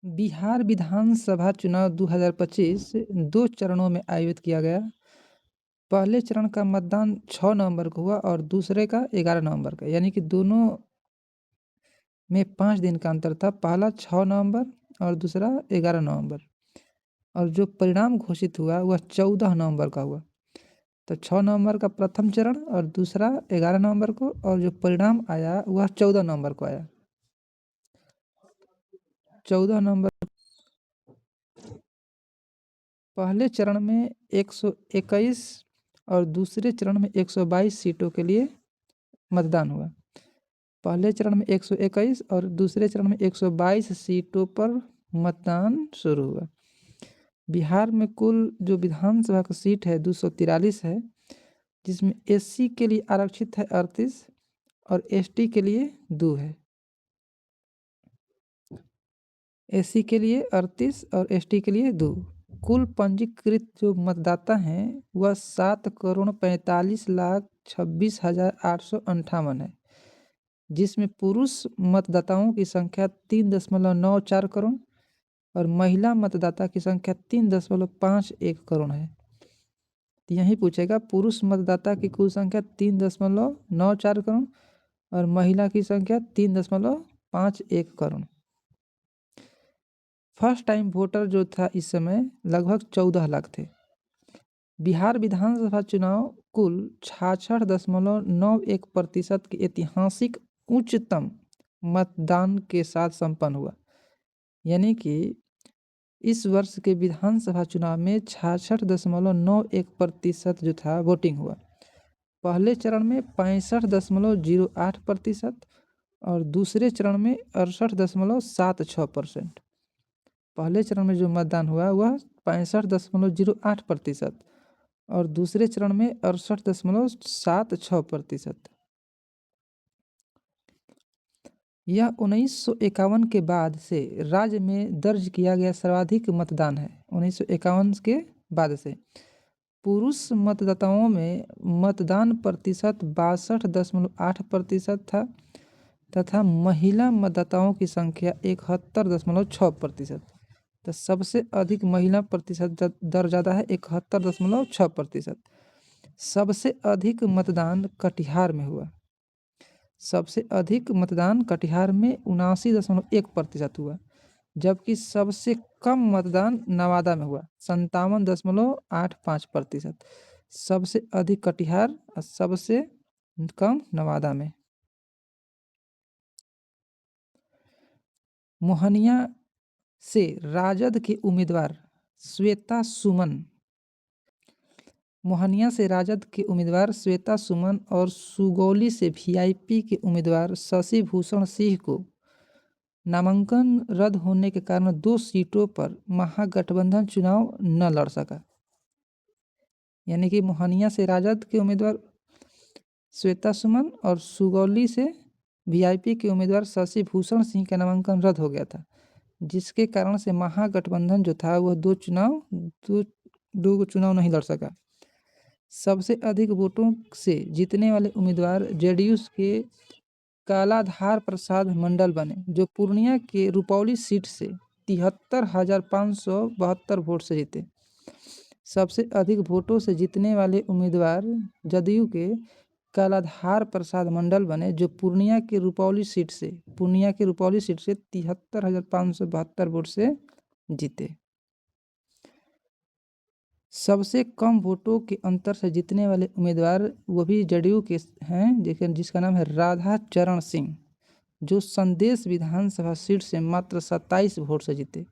बिहार विधानसभा चुनाव 2025 दो चरणों में आयोजित किया गया। पहले चरण का मतदान 6 नवंबर को हुआ और दूसरे का 11 नवंबर का, यानी कि दोनों में 5 दिन का अंतर था। पहला 6 नवंबर और दूसरा 11 नवंबर, और जो परिणाम घोषित हुआ वह 14 नवंबर का हुआ। तो 6 नवंबर का प्रथम चरण और दूसरा 11 नवंबर को, और जो परिणाम आया वह 14 नवंबर को आया। 14 नवंबर पहले चरण में 121 और दूसरे चरण में 122 सीटों के लिए मतदान हुआ। पहले चरण में 121 और दूसरे चरण में 122 सीटों पर मतदान शुरू हुआ। बिहार में कुल जो विधानसभा का सीट है 243 है, जिसमें एससी के लिए आरक्षित है 38 और एसटी के लिए 2 है। एससी के लिए 38 और एसटी के लिए 2। कुल पंजीकृत जो मतदाता हैं वह 7,45,26,858 है, जिसमें पुरुष मतदाताओं की संख्या 3.94 करोड़ और महिला मतदाता की संख्या 3.51 करोड़ है। तो यही पूछेगा, पुरुष मतदाता की कुल संख्या 3.94 करोड़ और महिला की संख्या 3.51 करोड़। फर्स्ट टाइम वोटर जो था इस समय लगभग 14 लाख थे। बिहार विधानसभा चुनाव कुल 66.91% के ऐतिहासिक उच्चतम मतदान के साथ संपन्न हुआ, यानी कि इस वर्ष के विधानसभा चुनाव में 66.91% जो था वोटिंग हुआ। पहले चरण में 65.08% और दूसरे चरण में 68.76%। पहले चरण में जो मतदान हुआ वह 65.08% और दूसरे चरण में 68.76%। यह 1951 के बाद से राज्य में दर्ज किया गया सर्वाधिक मतदान है। 1951 के बाद से पुरुष मतदाताओं में मतदान प्रतिशत 62.8% था तथा महिला मतदाताओं की संख्या 71.6%। तो सबसे अधिक महिला प्रतिशत दर ज़्यादा है, 71.6%। सबसे अधिक मतदान कटिहार में हुआ। सबसे अधिक मतदान कटिहार में 79.1% हुआ, जबकि सबसे कम मतदान नवादा में हुआ 57.85%। सबसे अधिक कटिहार और सबसे कम नवादा में। मोहनिया से राजद के उम्मीदवार श्वेता सुमन और सुगौली से वीआईपी के उम्मीदवार शशि भूषण सिंह को नामांकन रद्द होने के कारण 2 सीटों पर महागठबंधन चुनाव न लड़ सका। यानी कि मोहनिया से राजद के उम्मीदवार श्वेता सुमन और सुगौली से वीआईपी के उम्मीदवार शशि भूषण सिंह का नामांकन रद्द हो गया था, जिसके कारण से महागठबंधन जो था वह दो चुनाव नहीं लड़ सका। सबसे अधिक वोटों से जीतने वाले उम्मीदवार जेडीयू के कालाधार प्रसाद मंडल बने, जो पूर्णिया के रुपौली सीट से 73,572 वोट से जीते। सबसे अधिक वोटों से जीतने वाले उम्मीदवार जदयू के कालाधार प्रसाद मंडल बने, जो पूर्णिया के रुपौली सीट से 73,572 वोट से जीते। सबसे कम वोटों के अंतर से जीतने वाले उम्मीदवार वो भी जदयू के हैं, जिसका नाम है राधा चरण सिंह, जो संदेश विधानसभा सीट से मात्र 27 वोट से जीते।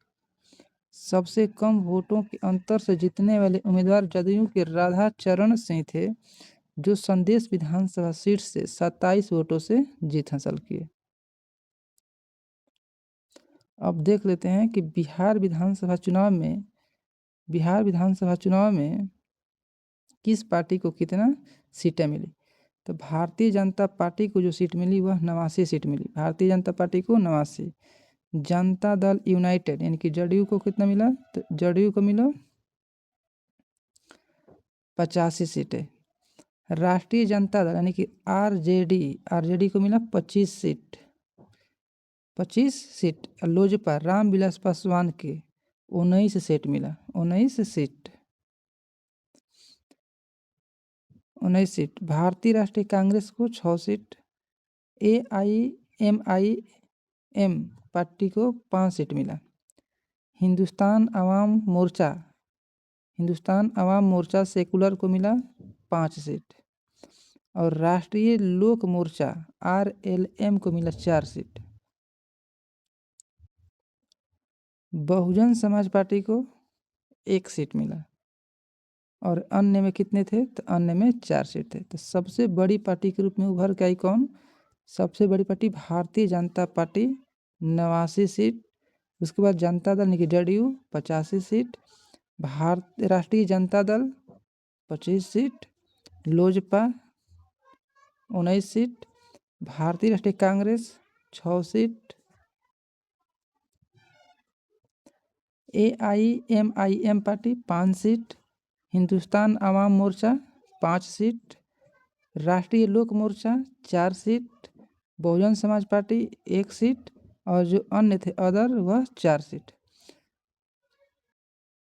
सबसे कम वोटों के अंतर से जीतने वाले उम्मीदवार जदयू के राधा चरण सिंह थे, जो संदेश विधानसभा सीट से 27 वोटों से जीत हासिल किए। अब देख लेते हैं कि बिहार विधानसभा चुनाव में किस पार्टी को कितना सीटें मिली। तो भारतीय जनता पार्टी को जो सीट मिली वह 89 सीट मिली। भारतीय जनता पार्टी को 89। जनता दल यूनाइटेड यानी कि जदयू को कितना मिला, तो जदयू को मिला 85 सीटें। राष्ट्रीय जनता दल यानी कि आरजेडी को मिला 25 सीट। 25 सीट। लोजपा रामविलास पासवान के 19 सीट मिला। 19 सीट। 19 सीट। भारतीय राष्ट्रीय कांग्रेस को 6 सीट। AIMIM पार्टी को 5 सीट मिला। हिंदुस्तान अवाम मोर्चा सेकुलर को मिला 5 सीट। और राष्ट्रीय लोक मोर्चा RLM को मिला 4 सीट। बहुजन समाज पार्टी को 1 सीट मिला। और अन्य में कितने थे? तो अन्य में 4 सीट थे। तो सबसे बड़ी पार्टी के रूप में उभर के आई कौन? सबसे बड़ी party Bharatiya Janata party 89 seat. उसके बाद जनता दल यानी कि JDU 85 सीट। राष्ट्रीय जनता दल 25 सीट। लोजपा 19 सीट। भारतीय राष्ट्रीय Congress 6 seat. AIMIM party 5 seat. Hindustan Awam Morcha 5 seat. राष्ट्रीय लोक मोर्चा 4 seat. Bahujan Samaj party 1 seat. और जो अन्य थे अदर वह 4 सीट।